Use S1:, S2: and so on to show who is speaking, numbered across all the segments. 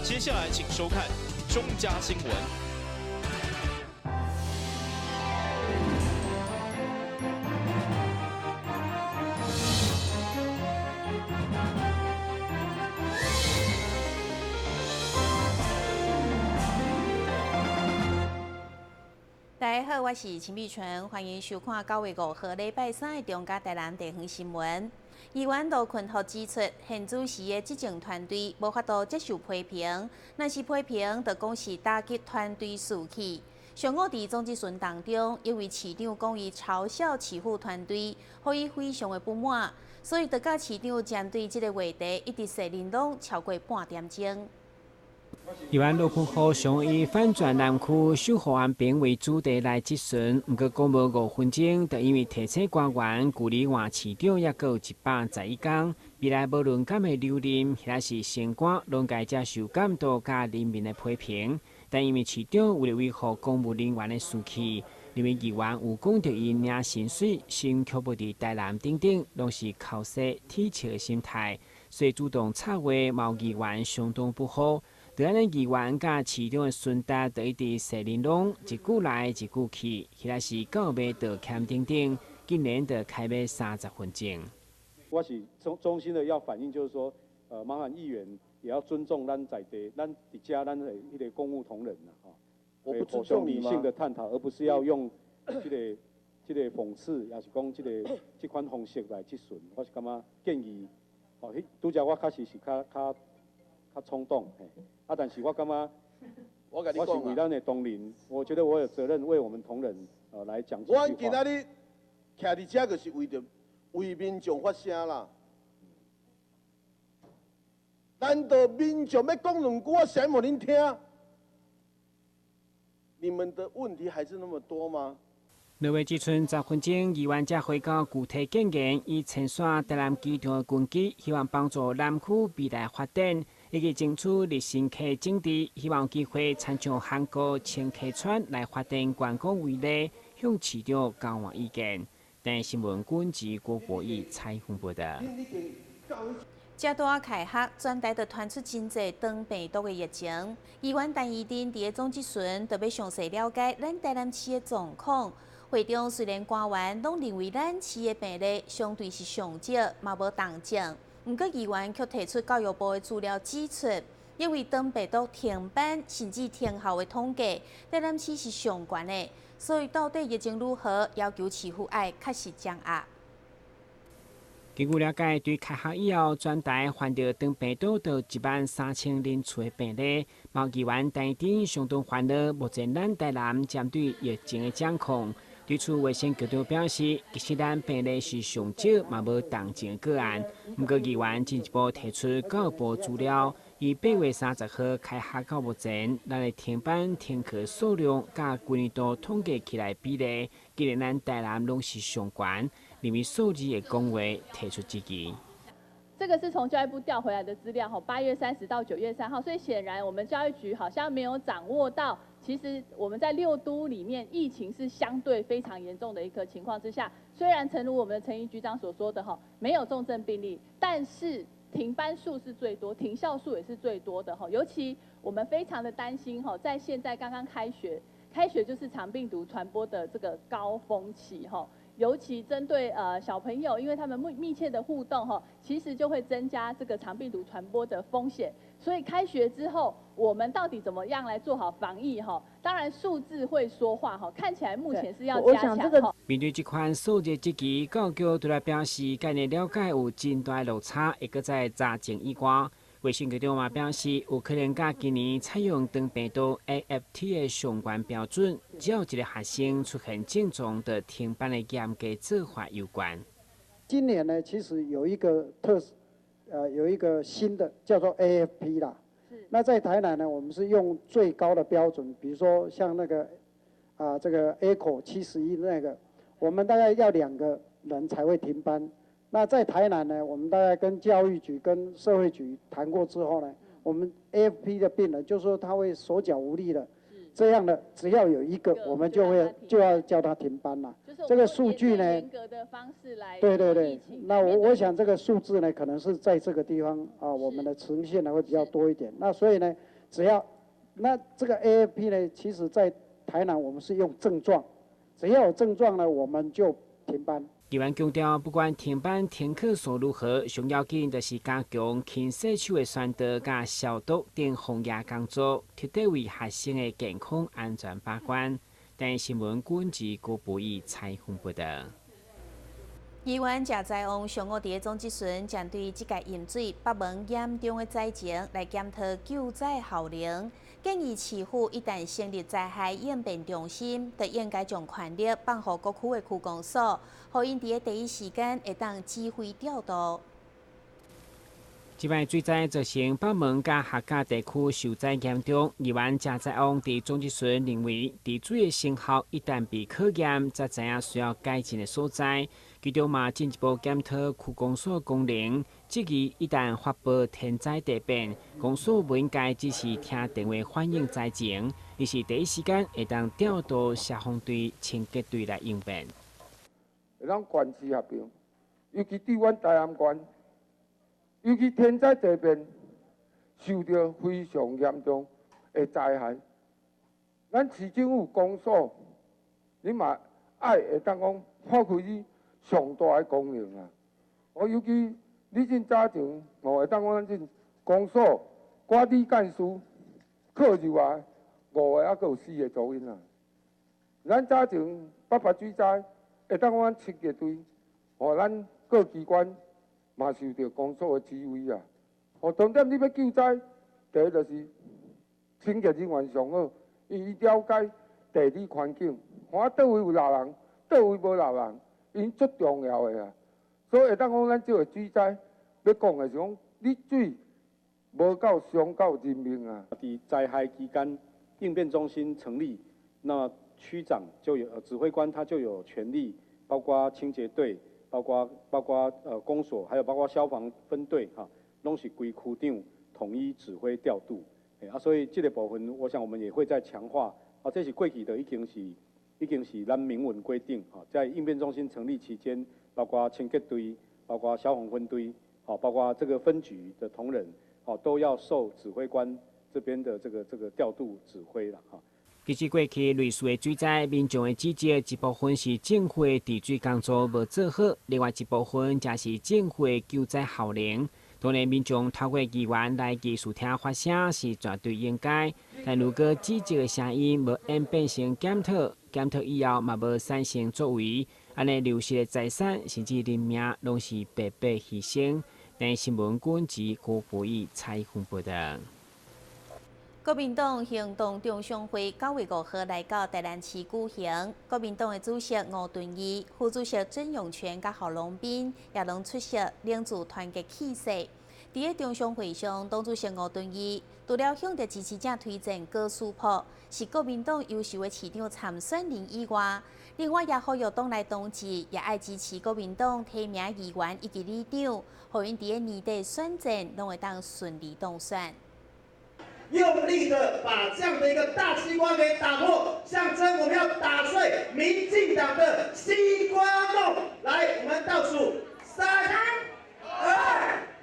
S1: 接下来请收看中嘉新闻。
S2: 大家好，我是陈碧纯，欢迎收看9月5号礼拜3的中嘉台南地方新闻。议员卢群福指出，现主席的执政团队无法度接受批评，若是批评，就讲是打击团队士气。上午伫总质询当中，因为市长讲伊嘲笑欺负团队，予伊非常的不满，所以就甲市长针对这个话题一直说玲珑超过半点钟。
S3: 议员卢群福想以反转南区守护安平为主题来质询，不过讲无5分钟，就因为提醒官员距离换市长也有111天，未来无论敢会留任，或是升官，拢该接受监督甲人民的批评。但因为市长为了维护公务人员的士气，因为议员有讲到因领薪水、先却步伫台南等等，拢是靠势踢笑的心态，所以主动插话，毛议员相当不好。就安尼，议员甲市长的孙达就一直说玲珑，一句来一句去，迄个是到尾道歉等等，竟然就开卖30分钟。
S4: 我是衷心的要反映，就是说，麻烦议员也要尊重咱在地，咱伫家咱的迄个公务同仁呐，哈，
S5: 我不尊重
S4: 理性的探讨，而不是要用这个讽刺，也是讲这款方式来质询。我是感觉建议，哦，拄则我确实是较冲动，嘿。但是我感觉，我是为咱的同仁，我觉得我有责任为我们同仁来讲这句话。
S5: 我今仔日徛伫遮，就是为民众发声啦。难道民众要讲两句，我谁无恁听？你们的问题还是那么多吗？2
S3: 月之春10分钟，议员才回到具体建言，以清算台南机场的军机，希望帮助南区未来发展。以及争取立新客政治，希望有机会参照韩国千客船来发展观光为例，向市长交换意见。但新闻军及郭国义采访报道。
S2: 遮大开学，全台就传出真侪长病毒的疫情。议员陈怡珍伫个总质询，特别详细了解咱台南市的状况。会中虽然官员拢认为咱市的病例相对是上少，嘛无重症。不过，议员却提出教育部的资料指出，因为长病毒停班甚至停校的统计，台南市是上悬的，所以到底疫情如何，要求市府爱确实掌握。
S3: 根据了解，对开学以后，全台患到长病毒到13000人次的病例，毛议员陈怡珍相当烦恼。目前咱台南针对疫情的掌控。对此，卫生局长表示，其实咱病例是上少，嘛无重症个案。不过，议员进一步提出教育部资料，以8月30号开学到目前，咱的停班停课数量，甲去年度统计起来比例，既然咱台南拢是上悬，认为数字的讲话提出质疑。
S6: 这个是从教育部调回来的资料，8月30到9月3号，所以显然我们教育局好像没有掌握到，其实我们在6都里面疫情是相对非常严重的一个情况之下，虽然诚如我们的陈怡局长所说的没有重症病例，但是停班数是最多，停校数也是最多的尤其我们非常的担心在现在刚刚开学就是肠病毒传播的这个高峰期尤其针对小朋友，因为他们密切的互动其实就会增加这个肠病毒传播的风险。所以开学之后，我们到底怎么样来做好防疫当然数字会说话看起来目前是要加强
S3: 面对这款数字质疑，教育局对来表示，概念了解有真大落差，会搁在查证以外。卫生局长嘛表示，有可能甲今年采用长病毒 AFT 的相关标准，只要一个学生出现症状的停班的严格做法有关。
S7: 今年呢，其实有一个有一个新的叫做 AFP 啦。那在台南呢，我们是用最高的标准，比如说像那个这个 Echo 71那个，我们大概要2个人才会停班。那在台南呢，我们大概跟教育局、跟社会局谈过之后呢，我们 AFP 的病人就说他会手脚无力的，这样的只要有一个，我们就要叫他停班了。这个数据呢，严格的方式来对，那我想这个数字呢，可能是在这个地方我们的呈现呢会比较多一点。那所以呢，只要那这个 AFP 呢，其实在台南我们是用症状，只要有症状呢，我们就停班。
S3: 议员强调，不管停班停课数如何，上要紧就是加强勤洗手的宣导、加消毒等防疫工作，彻底为学生的健康安全把关。但新闻管制国不以采访报道。
S2: 议员谢在旺上午伫总集村针对这届饮水北门严重的灾情来检讨救灾效能，建议市府一旦成立灾害应变中心，就应该将权力放予各区的区公所，互因伫第一时间会当指挥调度。
S3: 这摆水灾造成北门甲客家地区受灾严重，议员谢在旺伫总集村认为，治水的成效一旦被考验，才知影需要改进的所在。其中嘛进一步检讨区公所功能，质疑一旦发布天灾地变，公所不应该只是听电话反映灾情，而是第一时间会当调度消防队、清洁队来应变。
S8: 会当全市合并，尤其对阮大安县。尤其天灾地变受到非常严重的灾害，咱市政府公所，你嘛爱会当讲发挥你上大的功能啊！尤其你真早前，会当讲咱这公所管理干事课入来5个，还佫有4个组员啊！咱早前北水灾，会当讲咱清洁队，咱各机关。嘛受到公所的指挥啊！重点你要救灾，第一就是清洁人员上好，伊了解地理环境，看倒位有老人，倒位无老人，因最重要的啊！所以会当讲咱这个水灾，要讲的是讲，你水无够伤到人命啊！
S4: 伫灾害期间，应变中心成立，那区长就有指挥官，他就有权利，包括清洁队。包括公所，还有包括消防分队哈，拢是归区长统一指挥调度。所以这个部分，我想我们也会再强化。这是过去的已经是咱明文规定在应变中心成立期间，包括清洁队，包括消防分队，包括这个分局的同仁，都要受指挥官这边的这个调度指挥了哈。
S3: 其实过去类似的水灾，民众的指责一部分是政府的治水工作无做好，另外一部分则是政府的救灾效能。当然，民众透过议员来技术厅发声是绝对应该，但如果指责的声音无演变成检讨，检讨以后嘛无产生作为，安尼流失的财产甚至人命拢是白白牺牲。但新闻管制郭博义采访报道。
S2: 国民党行动中常会9月5号来到台南市举行。国民党的主席吴敦义、副主席曾永权甲郝龙斌也拢出席，领助团结气势。伫个中常会上，党主席吴敦义除了向着支持者推荐郭书博是国民党优秀的市长参选人以外，另外也呼吁党内同志也爱支持国民党提名议员以及里长，互因伫个年底选战拢会当顺利当选。
S9: 用力的把这样的一个大西瓜给打破，象征我们要打碎民进党的西瓜梦。来，我们倒数3、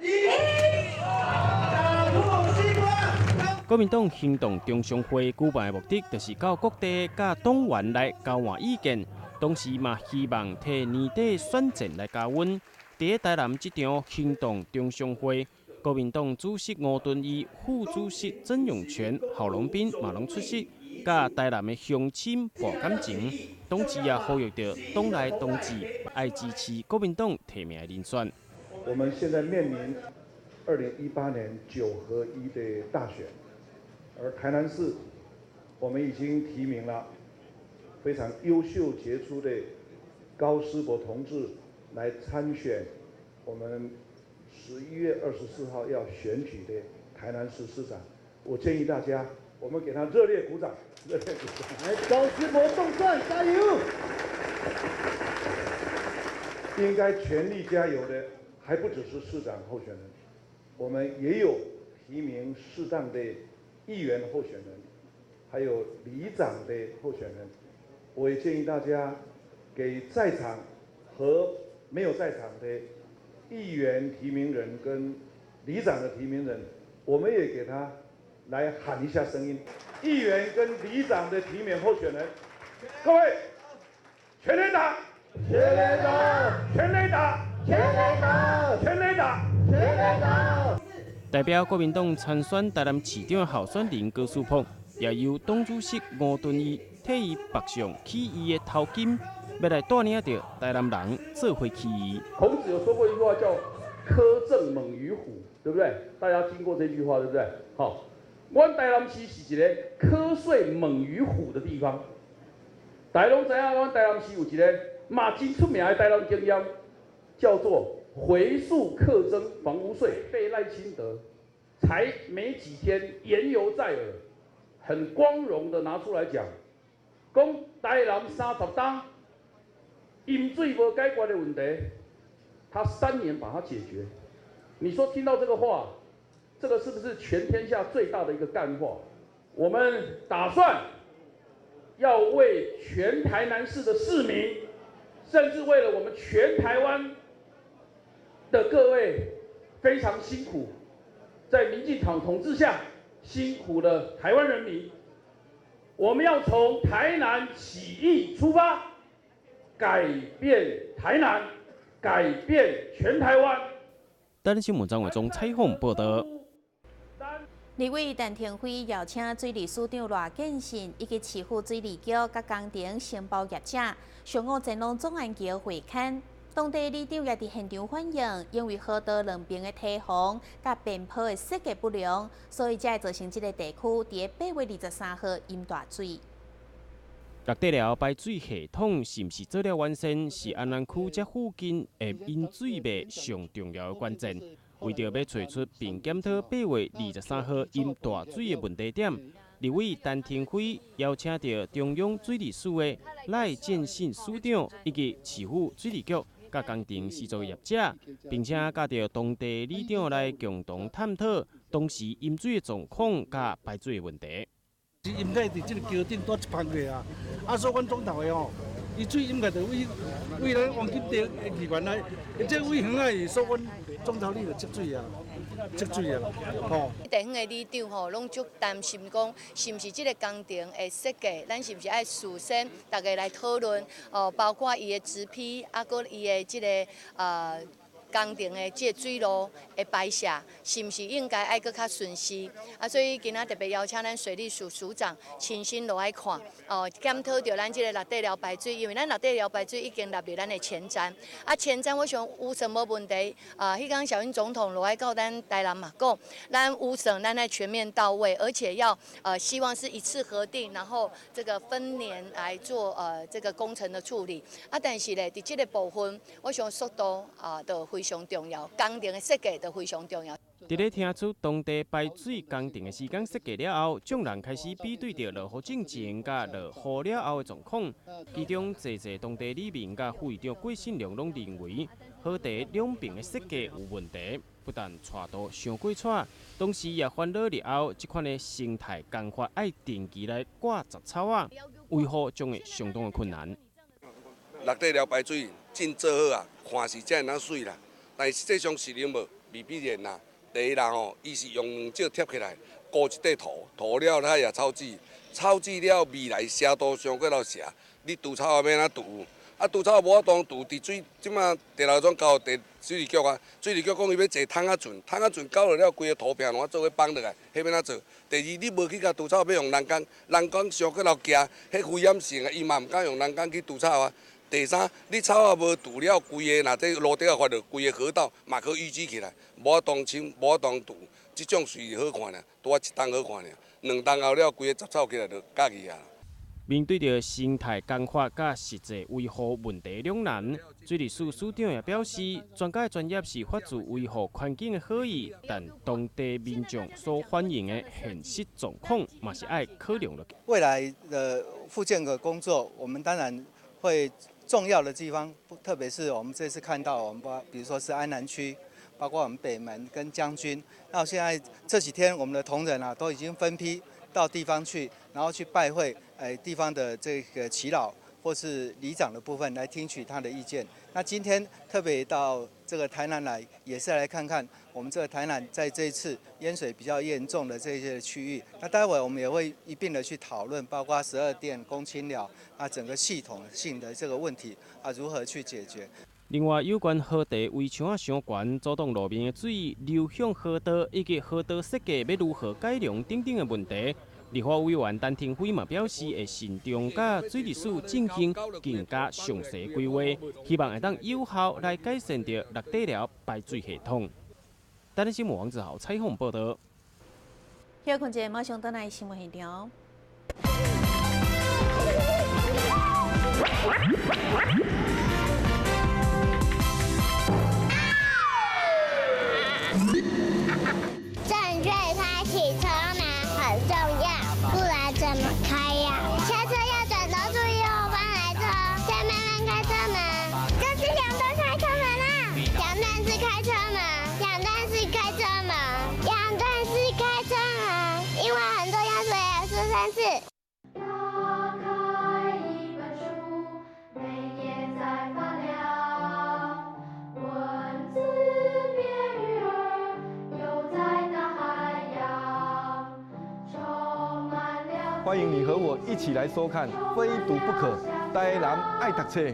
S9: 2、1，打破西瓜。
S10: 国民党行动中常会举办的目的，就是到各地甲党员来交换意见，同时嘛希望替年底选战来加温。伫台南这场行动中常会。国民党主席吴敦义、副主席曾永权、郝龙斌嘛拢出席，甲台南的乡亲博感情。同时也呼吁着党内同志爱支持国民党提名人选。
S11: 我们现在面临2018年9合1的大选，而台南市我们已经提名了非常优秀杰出的高思博同志来参选我们11月24号要选举的台南市市长，我建议大家，我们给他热烈鼓掌，热烈鼓掌！来，高思博动算，加油！应该全力加油的，还不只是市长候选人，我们也有提名适当的议员候选人，还有里长的候选人。我也建议大家给在场和没有在场的议员提名人跟里长的提名人，我们也给他来喊一下声音。议员跟里长的提名候选人，各位，全垒打，全垒打，全垒打，全垒打，全垒打，全垒打。
S10: 代表国民党参选台南市长候选人高树鹏，也由党主席吴敦义替伊北上起义的头金，要来带领着台南人做伙起义。
S11: 孔子有说过一句话叫“苛政猛于虎”，对不对？大家听过这句话，对不对？好，我台南市是一个瞌睡猛于虎的地方。大家拢知影，我台南市有一个嘛真出名的台南经验，叫做回溯课征房屋税，被赖清德才没几天言犹在耳，很光荣的拿出来讲，讲台南30档饮水无解决的问题，他3年把它解决。你说听到这个话，这个是不是全天下最大的一个干话？我们打算要为全台南市的市民，甚至为了我们全台湾的各位非常辛苦，在民进党统治下辛苦的台湾人民，我们要从台南起义出发，改变台南，改变全台湾。
S10: 台南新闻张伟忠采访报道。
S2: 立委陈廷辉邀请水利署长罗建信以及市府水利局甲工程承包业者上午前往总安局会勘。当地里长也伫现场反映，因为河道两边的堤防甲边坡的设计不良，所以才会造成这个地区伫8月23号淹大水。
S10: 落地了排水系统是毋是做了完善，是安南区这附近的饮水脉上重要的关键。为着要找出并检讨8月23号淹大水的问题点，立委陈廷辉邀请到中央水利署的赖建信署长以及市府水利局甲工程施作业者，并且甲着当地里长来共同探讨当时淹水的状况甲排水的问题。
S12: 淹盖伫即个桥顶多100个啊，所以阮总头的吼，伊水淹盖着为咱黄金地起源来，这为远啊，所以阮总头里就积水啊，积水啊，吼。
S13: 地方的里长吼，拢足担心讲，是毋是即个工程的设计，咱是毋是爱事先大家来讨论？包括伊的植批，搁伊的即个工程的即个水路的排设，是毋是应该爱搁较顺序？所以今仔特别邀请咱水利署署长亲身落来看，检讨着咱即个落地寮排水，因为咱落地寮排水已经纳入咱的前瞻。前瞻我想有什么问题？迄天小英总统落来告咱台南嘛，讲咱有省咱来全面到位，而且要希望是一次核定，然后这个分年来做这个工程的处理。但是咧，伫即个部分，我想速度就非常重要，工程的设计就非常重要。
S10: 伫咧听出当地排水工程的时间设计了后，众人开始比对着落雨进前甲落雨了后的状况。其中，侪当地里民甲副议长郭信良拢认为，河堤两边的设计有问题，不但带道上过窄，同时也烦恼了后，这款的生态工法爱定期来挂杂草啊，维护将会相当的困难。
S14: 落地了排水真做好啊，看是才会当水啦，但实际上是能无未必然啦。第一啦吼，伊是用两石贴起来，糊一块土，涂了它也草籽，草籽了未来斜度上过了斜，你除草要安怎除？除草无法当除，伫水即马地老总交地水利局啊，水利局讲伊要坐桶仔船，桶仔船交落了规个土片怎做伙放落来，迄要怎做？第二，你无去甲除草，要用人工，人工上过了行，迄危险性啊，伊嘛毋敢用人工去除草啊。第三，你草也无除了，规个若这路底啊发着规个河道，嘛可淤积起来，无法当清，无法当除。即种水好看尔，拄啊1冬好看尔，2冬后了，规个杂草起来就隔去啊。
S10: 面对着生态工法甲实际维护问题两难，水利署署长也表示，专家的专业是发自维护环境的好意，但当地民众所反映的现实状况，嘛是爱考量了。
S15: 未来的复建的工作，我们当然会。重要的地方，特别是我们这次看到，我们比如说是安南区，包括我们北门跟将军，那现在这几天我们的同仁啊，都已经分批到地方去，然后去拜会地方的这个耆老，或是里长的部分来听取他的意见。那今天特别到这个台南来，也是来看看我们这个台南在这一次淹水比较严重的这些区域。那待会我们也会一并的去讨论，包括12电、公清了整个系统性的这个问题如何去解决。
S10: 另外，有关河堤围墙啊伤悬，阻挡路面的水流向河道，以及河道设计要如何改良等等的问题，立法委员陈廷辉嘛表示会慎重甲水利署进行更加详细规划，希望会当有效来改善着六地寮排水系统。台南新闻王志豪采访报道。
S2: 休困者马上转来新闻现场。
S16: 正确开启车门很重要，不然怎么开呀？下车要转头注意后方来车，再慢慢开车门。这是两段开车门啦，两段式开车门，两段式开车门，两段式开车门，因为很多要说3次。
S17: 欢迎你和我一起来收看《非读不可》，台南爱读册。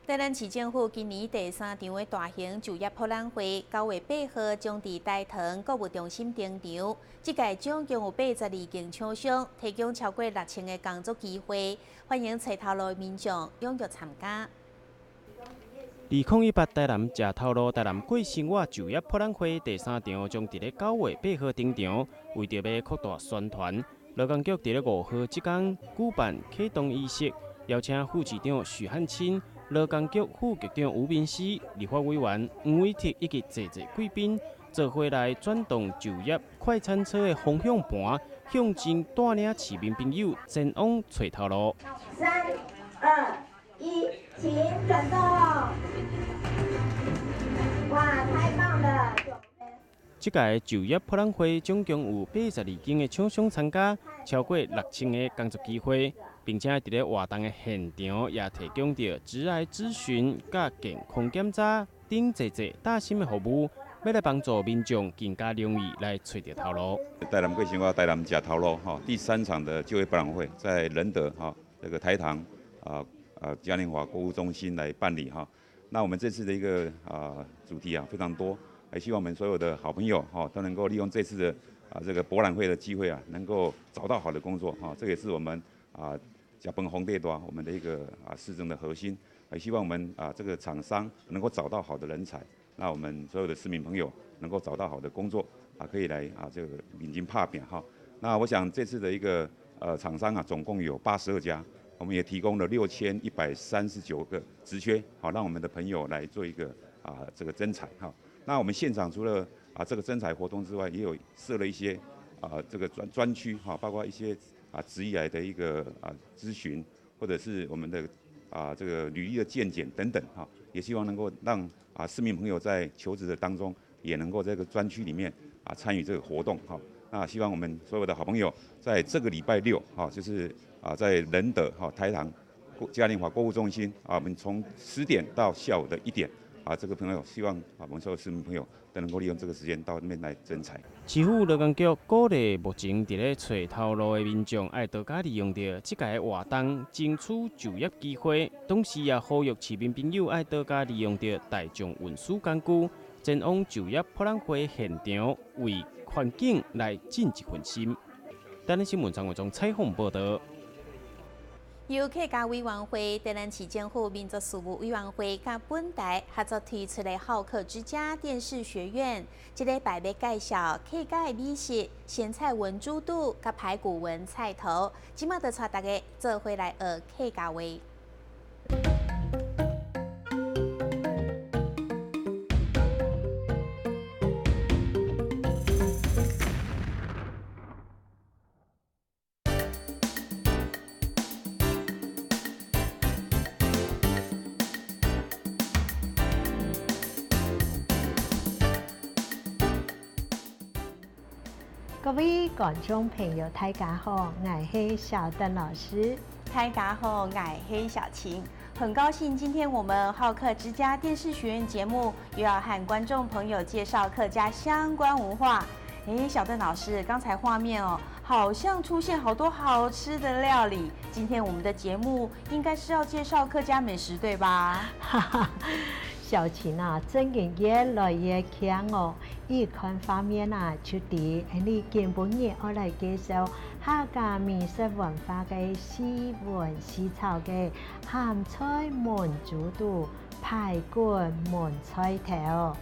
S2: 台南市政府今年第3场的大型就业博览会9月8号将伫大塘购物中心登场。这届总共有82间厂商提供超过6000个工作机会，欢迎找头路的民众踊跃参加。
S10: 2018台南食头路台南过生活就业博览会第3场将伫咧9月8号登场，为着要扩大宣传，劳工局伫咧5号即天举办启动仪式，邀请副市长许汉清、劳工局副局长吴明熙、立法委员黄伟哲以及侪贵宾，做伙来转动就业快餐车的方向盘，向前带领市民朋友前往找头路。
S16: 3、2、1，请转动！哇，太棒了！
S10: 这届就业博览会总共有82间的厂商参加，超过6000个工作机会，并且伫咧活动的现场也提供着职涯咨询、甲健康检查等侪大心的服务，要来帮助民众更加容易来找到头路。
S18: 台南贵生活，台南食头路哈，第3场的就业博览会在仁德哈这个台糖嘉年华购物中心来办理哈。那我们这次的一个主题非常多。也希望我们所有的好朋友都能够利用这次的这个博览会的机会能够找到好的工作这也是我们甲崩红地段我们的一个市政的核心。也希望我们这个厂商能够找到好的人才，那我们所有的市民朋友能够找到好的工作可以来这个领军拍拼哈。那我想这次的一个厂商总共有82家，我们也提供了6139个职缺，好让我们的朋友来做一个这个征才哈。那我们现场除了这个征才活动之外，也有设了一些这个专区包括一些职业的一个咨询，或者是我们的这个履历的健检等等也希望能够让市民朋友在求职的当中也能够在这个专区里面参与这个活动那希望我们所有的好朋友在这个礼拜6就是在仁德台糖嘉年华购物中心我们从10点到下午的1点。这个朋友希望我们所有市民朋友都能够利用这个时间到那边来征才。
S10: 市府劳工局鼓励目前伫咧找头路的民众，爱多加利用到这届活动，争取就业机会。同时也呼吁市民朋友爱多加利用到大众运输工具，前往就业博览会现场，为环境来尽一份心。台南新闻张伟忠采访报道。
S2: 由客家委员会、台南市政府民族事务委员会甲本台合作推出的好客之家电视学院，这礼拜要介绍客家的美食咸菜文猪肚甲排骨文菜头，即马就带大家做伙来学客家话。
S19: 各位观众朋友，大家好，我是小邓老师。
S2: 大家好，我是小晴。很高兴今天我们好客之家电视学院节目又要和观众朋友介绍客家相关文化。小邓老师，刚才画面好像出现好多好吃的料理。今天我们的节目应该是要介绍客家美食，对吧？
S19: 哈哈，小晴啊，真嘅越来越强哦。一款方面啊，就啲你根本嘢我嚟介紹客家美食文化嘅西文西炒嘅鹹菜燜豬肚、排骨燜菜頭。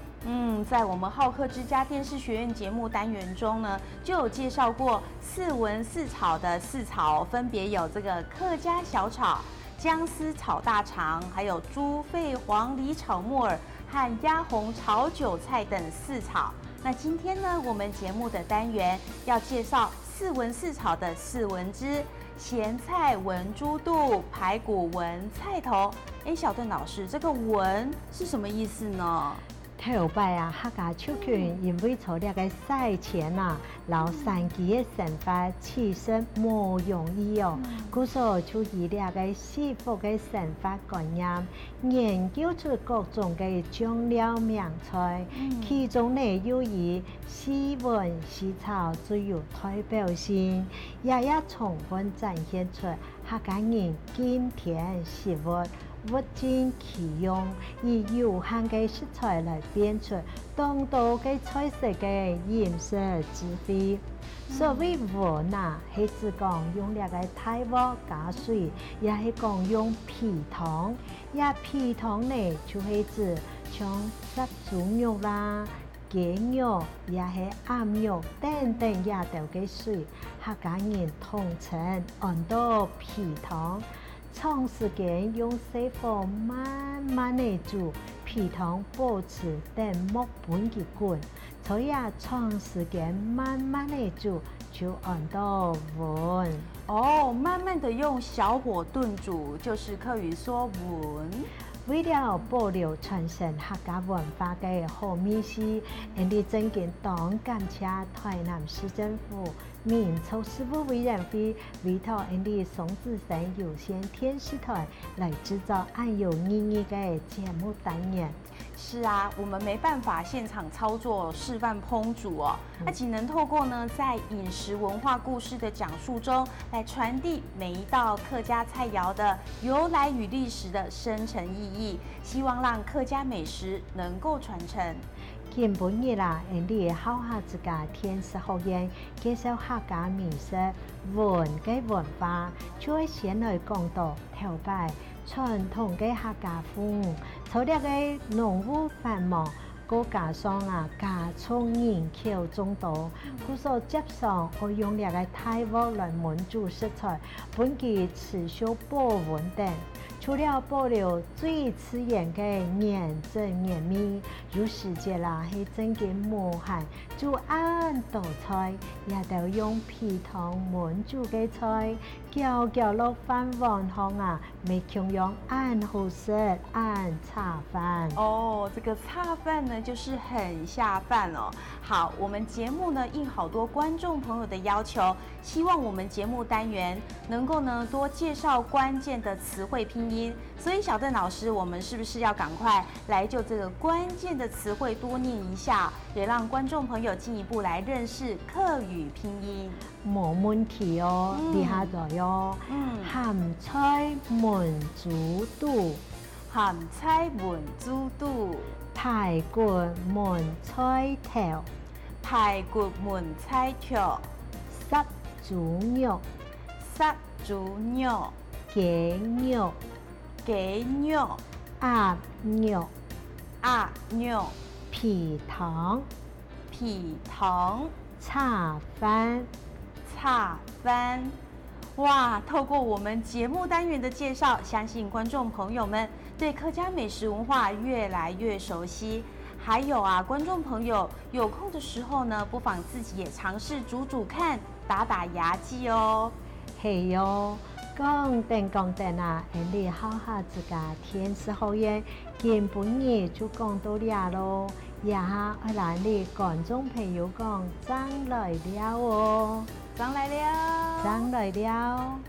S2: 在我们好客之家电视学院节目单元中呢，就有介绍过四文四炒的四炒，分别有这个客家小炒、姜丝炒大肠，还有猪肺黄梨炒木耳和鸭红炒韭菜等四炒。那今天呢，我们节目的单元要介绍四文四炒的四文之咸菜文猪肚、排骨文菜头。小邓老师，这个文是什么意思呢？
S19: 頭擺啊，客家族群因為做呢個賽前啊，老山雞嘅生活其實冇容易哦，故所就以呢個西服嘅生活概念，研究出各種嘅醬料名菜，其中呢又以西文西炒最有代表性，也充分展現出客家人今天生活物盡其用，以有限嘅食材來變出當道嘅菜式嘅飲食智慧。所謂文啊，係指講用呢個大鍋加水，也係講用皮糖。也皮糖呢，就係指像殺豬肉啦、雞肉，也係鴨肉等等也豆嘅水，客家人統稱按到皮糖。長時間用細火慢慢地煮，皮糖保持等木本嘅滾，所以長時間慢慢地煮就按到文。
S2: 慢慢的用小火燉煮，就是客語說文。
S19: 為了保留傳承客家文化嘅好美食，我正經當感謝台南市政府民族事務委員會委託松子城有線電視台來製造按有意義嘅節目單元。
S2: 是啊，我們沒辦法現場操作示範烹煮那只能透過呢在飲食文化故事的講述中，來傳遞每一道客家菜肴的由來與歷史的深層意義，希望讓客家美食能夠傳承。
S19: 今本日啦，我好下自家電視學院介紹客家美食文嘅文化，就會先來講到頭擺傳統嘅客家風，從呢個農務繁忙，再加上家畜人口眾多，故所接上我用呢個大鍋來燜煮食材，本具持續保溫等。除了保留最自然嘅原汁原味，有時節啦係真嘅無限，就按道菜，也都用皮糖燜煮嘅菜，叫落飯碗湯未強用按好食按茶飯。
S2: 這個茶飯呢，就是很下飯哦。好，我們節目呢應好多觀眾朋友的要求，希望我們節目單元能夠呢多介紹關鍵的詞彙拼音。所以小鄧老師，我們是不是要趕快來就這個關鍵的詞彙多念一下，也讓觀眾朋友進一步來認識客語拼音？
S19: 冇問題哦，厲害咗喲。鹹菜燜豬肚，
S2: 鹹菜燜豬肚，
S19: 排骨燜菜頭，
S2: 排骨燜菜頭，
S19: 殺豬肉，
S2: 殺豬肉，
S19: 雞肉，
S2: 雞肉，
S19: 鴨肉，
S2: 鴨肉，
S19: 皮糖，
S2: 皮糖，
S19: 茶飯，
S2: 茶飯。哇！透過我們節目單元的介紹，相信觀眾朋友們對客家美食文化越來越熟悉。還有觀眾朋友有空的時候呢，不妨自己也嘗試煮煮看，打打牙祭哦。
S19: 係喲。讲等啊，你好好自家天时好运，今本日就讲到了咯。也下我来你观众朋友讲，张来了哦，
S2: 张来了，
S19: 张来了。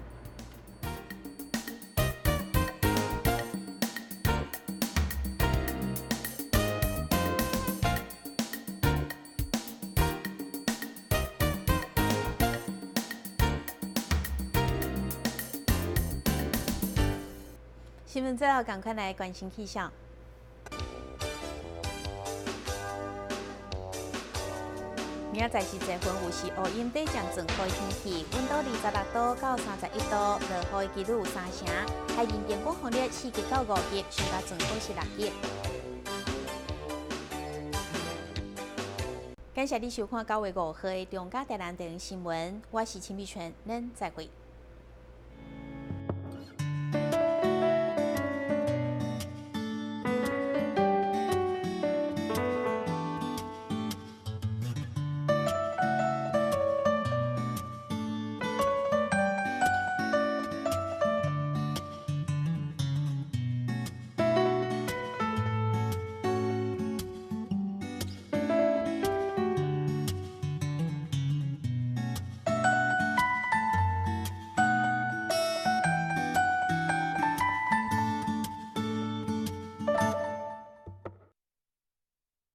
S2: 新闻最后赶快来关心气象。明仔载是节分，有时乌阴底将全好的天气，温度26度到31度，落雨的几率有3成。海面电光风力4级到5级，上加全好是6级。感谢你收看9月5号的中嘉台南电视新闻，我是陈美泉，咱再会。